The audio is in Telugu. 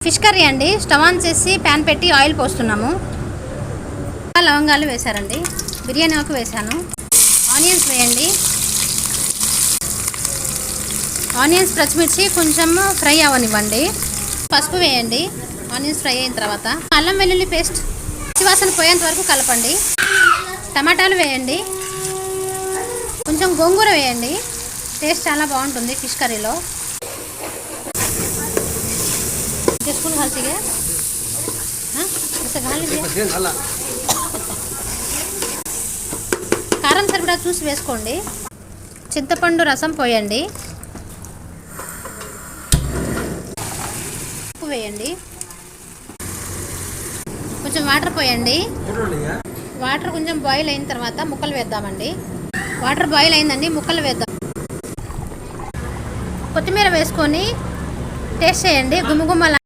ఫిష్ కర్రీ అండి. స్టవ్ ఆన్ చేసి ప్యాన్ పెట్టి ఆయిల్ పోస్తున్నాము. లవంగాలు వేశారండి. బిర్యానీ ఆకు వేసాను. ఆనియన్స్ వేయండి. ఆనియన్స్ పచ్చిమిర్చి కొంచెం ఫ్రై అవ్వనివ్వండి. పసుపు వేయండి. ఆనియన్స్ ఫ్రై అయిన తర్వాత అల్లం వెల్లుల్లి పేస్ట్ పచ్చివాసన పోయేంత వరకు కలపండి. టమాటాలు వేయండి. కొంచెం గోంగూర వేయండి. టేస్ట్ చాలా బాగుంటుంది ఫిష్ కర్రీలో. स्पून घाल सीगे घाल लीजिए. కారం సరిపడా చూసి వేసుకోండి. చింతపండు రసం పోయండి. ఉప్పు వేయండి. కొంచెం వాటర్ పోయండి. వాటర్ కొంచెం బాయిల్ అయిన తర్వాత ముక్కలు వేద్దామండి. వాటర్ బాయిల్ అయిందండి. ముక్కలు వేద్దాం. కొత్తిమీర వేసుకొని టేస్ట్ చేయండి. గుమ్మగుమ్మలా